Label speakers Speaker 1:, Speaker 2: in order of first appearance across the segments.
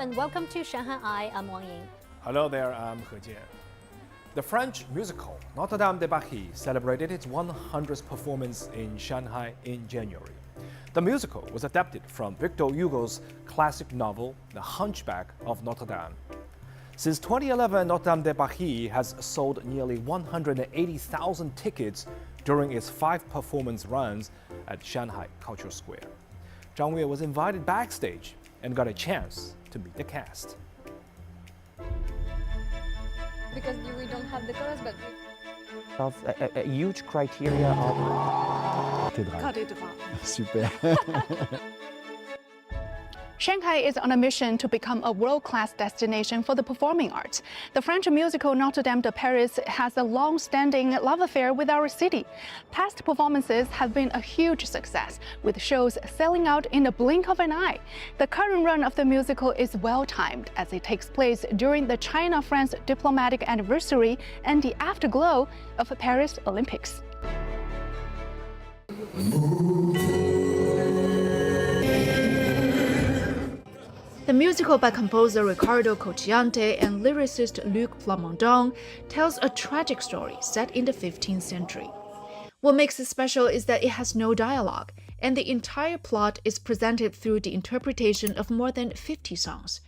Speaker 1: and welcome to ShanghaiEye. I'm Wang Ying.
Speaker 2: Hello there, I'm He Jian. The French musical Notre-Dame de Paris celebrated its 100th performance in Shanghai in January. The musical was adapted from Victor Hugo's classic novel, The Hunchback of Notre-Dame. Since 2011, Notre-Dame de Paris has sold nearly 180,000 tickets during its 5 performance runs at Shanghai Culture Square. Zhang Wei was invited backstage and got a chance to meet the cast.
Speaker 3: Because we don't have the colors, but
Speaker 4: of a huge criteria of
Speaker 5: Cathédrale.
Speaker 6: Super.
Speaker 5: Shanghai is on a mission to become a world-class destination for the performing arts. The French musical Notre-Dame de Paris has a long-standing love affair with our city. Past performances have been a huge success, with shows selling out in the blink of an eye. The current run of the musical is well-timed, as it takes place during the China-France diplomatic anniversary and the afterglow of the Paris Olympics. The musical by composer Riccardo Cocciante and lyricist Luc Plamondon tells a tragic story set in the 15th century. What makes it special is that it has no dialogue, and the entire plot is presented through the interpretation of more than 50 songs,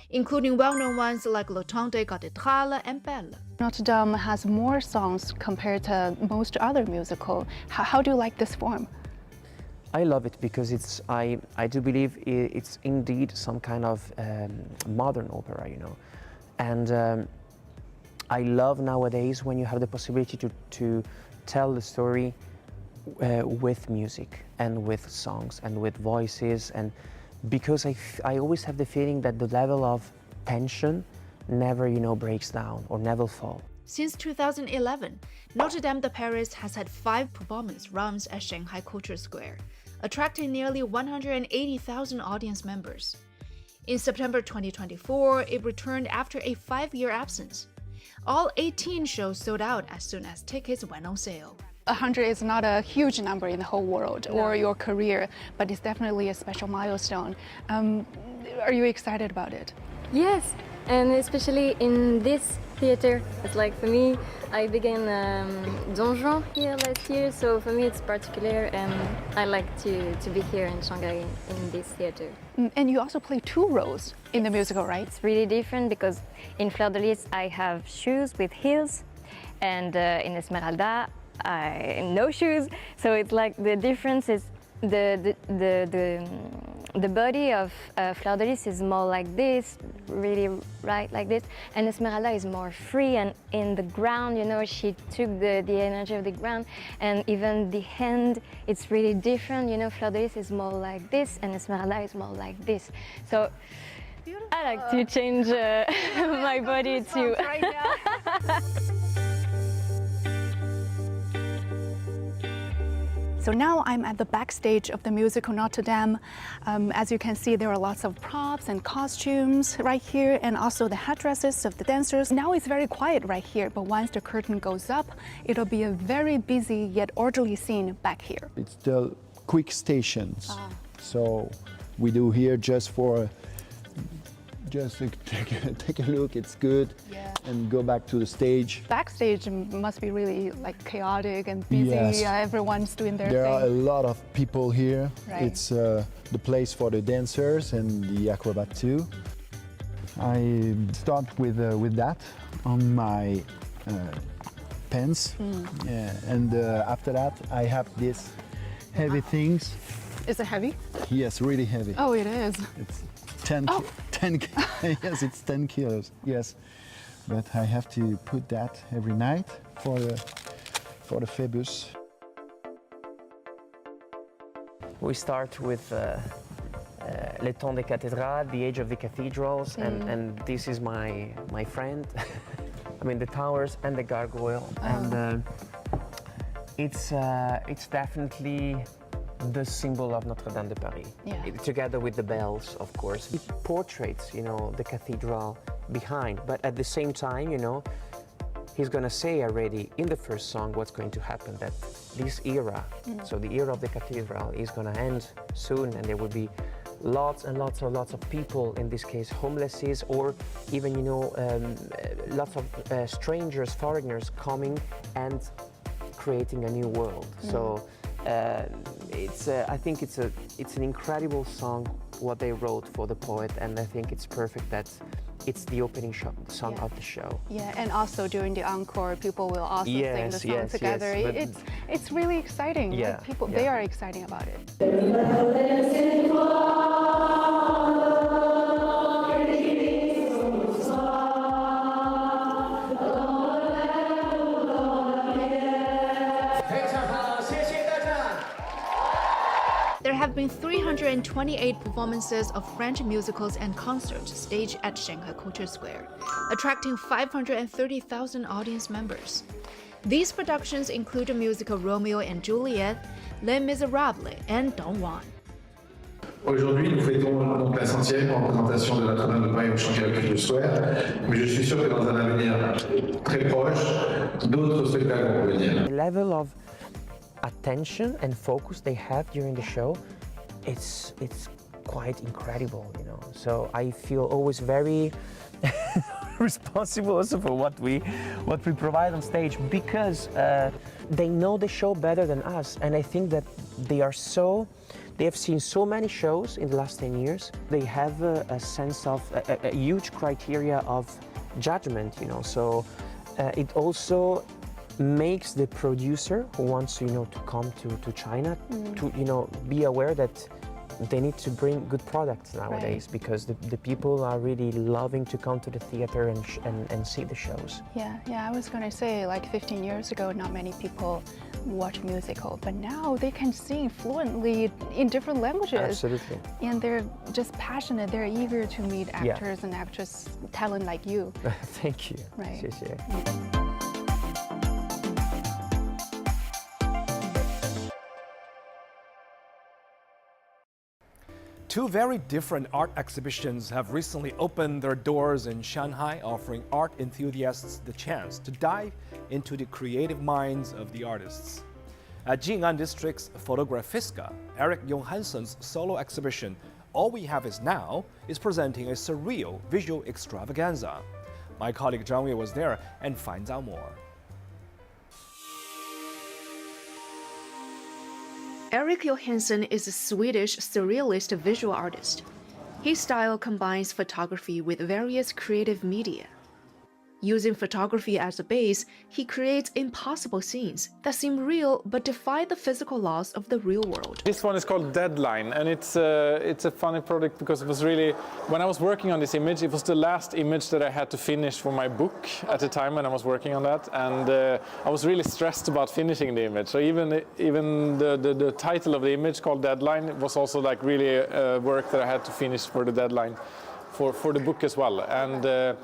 Speaker 5: including well-known ones like Le Temps de Cathédrale and Belle. Notre-Dame has more songs compared to most other musicals. How do you like this form?
Speaker 4: I love it because I do believe it's indeed some kind of modern opera, you know. And I love nowadays when you have the possibility to tell the story with music and with songs and with voices, and because I always have the feeling that the level of tension never, breaks down or never falls.
Speaker 5: Since 2011, Notre-Dame de Paris has had 5 performance runs at Shanghai Culture Square, attracting nearly 180,000 audience members. In September 2024, it returned after a 5-year absence. All 18 shows sold out as soon as tickets went on sale. 100 is not a huge number in the whole world or your career, but it's definitely a special milestone. Are you excited about it?
Speaker 3: yes, and especially in this theater. It's like for me, I began Donjon here last year, so for me it's particular, and I like to be here in Shanghai in this theater.
Speaker 5: And you also play 2 roles in the musical, right?
Speaker 3: It's really different because in Fleur de Lis I have shoes with heels, and in Esmeralda no shoes. So it's like the difference is the body of Fleur de Lis is more like this, really right like this, and Esmeralda is more free and in the ground, she took the energy of the ground, and even the hand, it's really different, Fleur de Lis is more like this and Esmeralda is more like this. So beautiful. I like to change my body too.
Speaker 5: Right now. So now I'm at the backstage of the musical Notre-Dame. As you can see, there are lots of props and costumes right here, and also the headdresses of the dancers. Now it's very quiet right here, but once the curtain goes up, it'll be a very busy yet orderly scene back here.
Speaker 6: It's the quick stations. So we do here just to take a look, it's good, and go back to the stage.
Speaker 5: Backstage must be really chaotic and busy.
Speaker 6: Yes.
Speaker 5: Everyone's doing their
Speaker 6: There
Speaker 5: thing.
Speaker 6: are a lot of people here.
Speaker 5: Right.
Speaker 6: It's the place for the dancers and the acrobat too. I start with that on my pants, and after that I have these heavy things.
Speaker 5: Is it heavy?
Speaker 6: Yes, really heavy.
Speaker 5: Oh, it is.
Speaker 6: It's 10 yes, it's 10 kilos, yes. But I have to put that every night for the phoebus.
Speaker 4: We start with Le Temps de Cathédrale, the age of the cathedrals, and this is my friend. I mean, the towers and the gargoyle, and it's definitely the symbol of Notre-Dame de Paris, together with the bells, of course. It portrays, the cathedral behind, but at the same time, he's going to say already in the first song what's going to happen, that this era, so the era of the cathedral, is going to end soon, and there will be lots and lots of people, in this case homelesses, or even, you know, lots of strangers, foreigners coming and creating a new world. So I think it's an incredible song what they wrote for the poet, and I think it's perfect that it's the opening song of the show.
Speaker 7: Yeah, and also during the encore, people will also sing the song together.
Speaker 4: Yes,
Speaker 7: it's really exciting.
Speaker 4: Yeah,
Speaker 7: Like people,
Speaker 4: yeah.
Speaker 7: they are exciting about it.
Speaker 5: There have been 328 performances of French musicals and concerts staged at Shanghai Culture Square, attracting 530,000 audience members. These productions include the musical Romeo and Juliet, Les Miserables, and Don Juan.
Speaker 8: Aujourd'hui, nous fêtons donc la 100e représentation de Notre-Dame de Paris au Shanghai Culture Square, mais je suis sûr que dans un avenir très proche, d'autres spectacles vont venir.
Speaker 4: The level of attention and focus they have during the show, it's quite incredible, you know. So I feel always very responsible also for what we provide on stage, because they know the show better than us, and I think that they have seen so many shows in the last 10 years. They have a sense of a huge criteria of judgment, you know. So it also makes the producer who wants to, you know, to come to China to, you know, be aware that they need to bring good products nowadays, because the people are really loving to come to the theater and see the shows.
Speaker 7: Yeah, I was going to say, like 15 years ago, not many people watch musical, but now they can sing fluently in different languages.
Speaker 4: Absolutely.
Speaker 7: And they're just passionate. They're eager to meet actors and actress talent like you.
Speaker 4: Thank you.
Speaker 7: Right.
Speaker 4: 谢谢.
Speaker 2: Two very different art exhibitions have recently opened their doors in Shanghai, offering art enthusiasts the chance to dive into the creative minds of the artists. At Jing'an District's Photographiska, Eric Johansson's solo exhibition, All We Have Is Now, is presenting a surreal visual extravaganza. My colleague Zhang Wei was there and finds out more.
Speaker 5: Eric Johansson is a Swedish surrealist visual artist. His style combines photography with various creative media. Using photography as a base, he creates impossible scenes that seem real but defy the physical laws of the real world.
Speaker 9: This one is called Deadline, and it's a funny project because it was really, when I was working on this image, it was the last image that I had to finish for my book at the time when I was working on that, and I was really stressed about finishing the image. So even the title of the image called Deadline was also like really work that I had to finish for the deadline for the book as well. And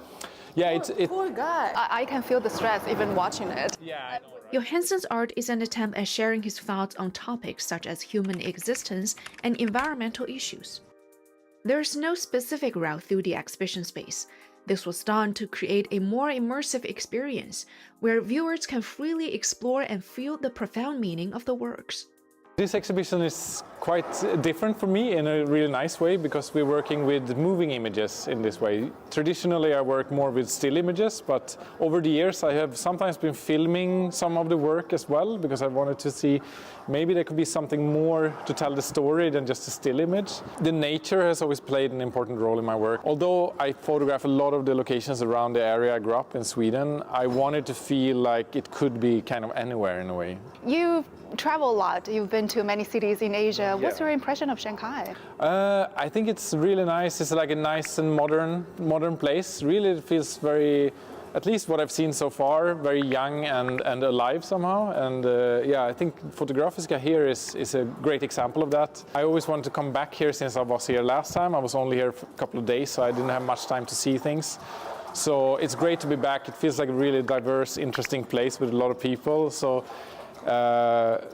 Speaker 9: yeah,
Speaker 7: Poor guy. I can feel the stress even watching it.
Speaker 9: Yeah, I know, right?
Speaker 5: Johansson's art is an attempt at sharing his thoughts on topics such as human existence and environmental issues. There's no specific route through the exhibition space. This was done to create a more immersive experience where viewers can freely explore and feel the profound meaning of the works.
Speaker 9: This exhibition is quite different for me in a really nice way because we're working with moving images in this way. Traditionally, I work more with still images, but over the years I have sometimes been filming some of the work as well because I wanted to see maybe there could be something more to tell the story than just a still image. The nature has always played an important role in my work. Although I photograph a lot of the locations around the area I grew up in Sweden, I wanted to feel like it could be kind of anywhere in a way.
Speaker 7: You've traveled a lot. You've been to many cities in Asia. What's your impression of Shanghai?
Speaker 9: I think it's really nice. It's like a nice and modern place. Really, it feels very, at least what I've seen so far, very young and alive somehow. And yeah, I think Fotografiska here is a great example of that. I always wanted to come back here since I was here last time. I was only here for a couple of days, so I didn't have much time to see things. So it's great to be back. It feels like a really diverse, interesting place with a lot of people. So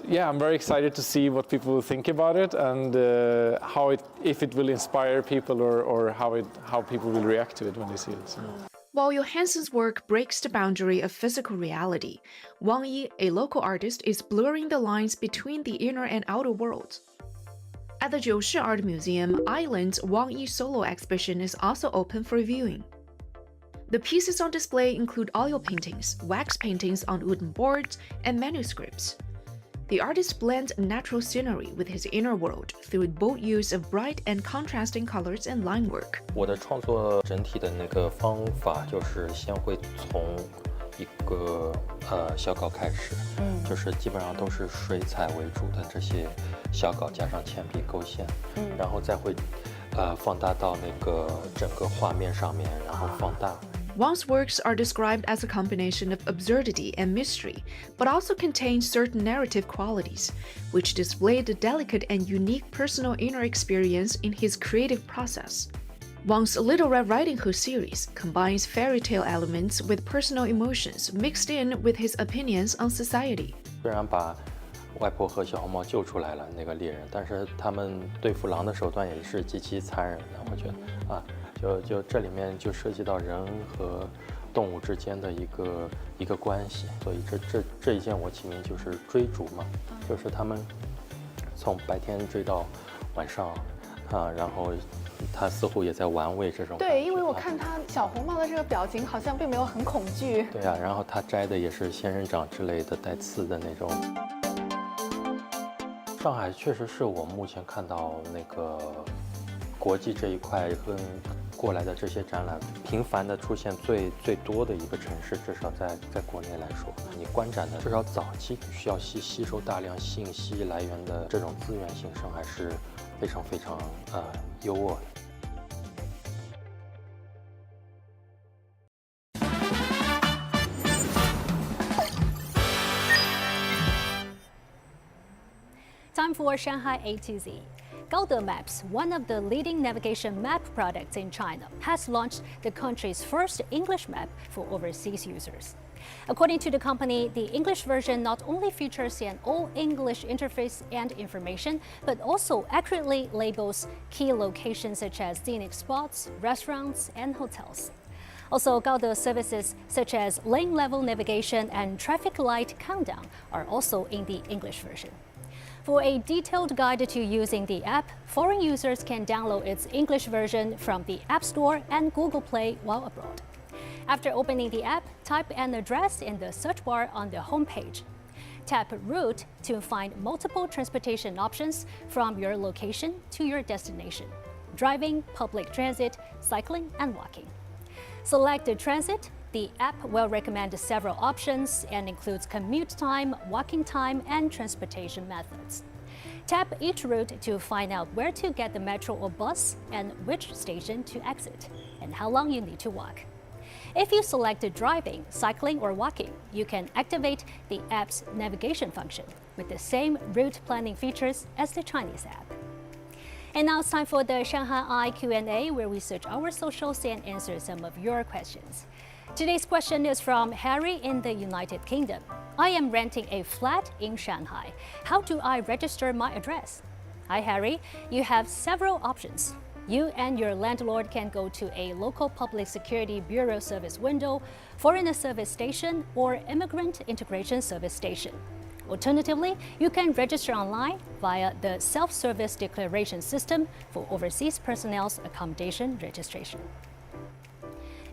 Speaker 9: yeah, I'm very excited to see what people will think about it and if it will inspire people or how people will react to it when they see it. So.
Speaker 5: While Johansson's work breaks the boundary of physical reality, Wang Yi, a local artist, is blurring the lines between the inner and outer worlds. At the Jiushi Art Museum, Island's Wang Yi solo exhibition is also open for viewing. The pieces on display include oil paintings, wax paintings on wooden boards, and manuscripts. The artist blends natural scenery with his inner world through bold use of bright and contrasting colors and line work.
Speaker 10: 我的创作整体的那个方法就是先会从一个小稿开始，就是基本上都是水彩为主的这些小稿加上铅笔勾线，然后再会放大到那个整个画面上面，然后放大。
Speaker 5: Wang's works are described as a combination of absurdity and mystery, but also contain certain narrative qualities, which display the delicate and unique personal inner experience in his creative process. Wang's Little Red Riding Hood series combines fairy tale elements with personal emotions mixed in with his opinions on society.
Speaker 10: 虽然把外婆和小红帽救出来了那个猎人，但是他们对付狼的手段也是极其残忍的，我觉得啊。就这里面就涉及到人和动物之间的一个关系，所以这一件我起名就是追逐嘛，就是他们从白天追到晚上，然后他似乎也在玩味这种。
Speaker 7: 对，因为我看他小红帽的这个表情好像并没有很恐惧。
Speaker 10: 对啊，然后他摘的也是仙人掌之类的带刺的那种。上海确实是我目前看到那个国际这一块跟过来的这些展览频繁的出现最多的一个城市，至少在国内来说，你观展的至少早期需要吸收大量信息来源的这种资源性上还是非常优渥的。
Speaker 1: Time for Shanghai A to Z. Gaode Maps, one of the leading navigation map products in China, has launched the country's first English map for overseas users. According to the company, the English version not only features an all-English interface and information, but also accurately labels key locations such as scenic spots, restaurants, and hotels. Also, Gaode services such as lane level navigation and traffic light countdown are also in the English version. For a detailed guide to using the app, foreign users can download its English version from the App Store and Google Play while abroad. After opening the app, type an address in the search bar on the homepage. Tap Route to find multiple transportation options from your location to your destination: driving, public transit, cycling, and walking. Select the transit. The app will recommend several options and includes commute time, walking time, and transportation methods. Tap each route to find out where to get the metro or bus and which station to exit, and how long you need to walk. If you select driving, cycling, or walking, you can activate the app's navigation function with the same route planning features as the Chinese app. And now it's time for the ShanghaiEye Q&A, where we search our socials and answer some of your questions. Today's question is from Harry in the United Kingdom. I am renting a flat in Shanghai. How do I register my address? Hi, Harry. You have several options. You and your landlord can go to a local public security bureau service window, foreigner service station, or immigrant integration service station. Alternatively, you can register online via the self-service declaration system for overseas personnel's accommodation registration.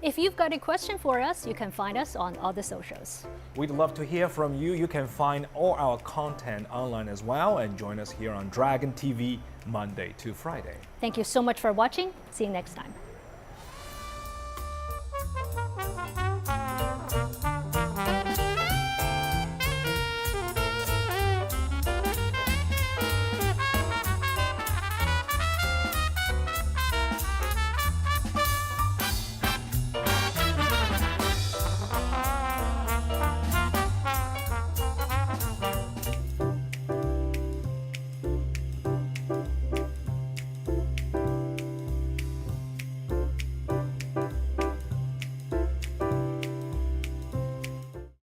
Speaker 1: If you've got a question for us, you can find us on all the socials.
Speaker 2: We'd love to hear from you. You can find all our content online as well and join us here on Dragon TV Monday to Friday.
Speaker 1: Thank you so much for watching. See you next time.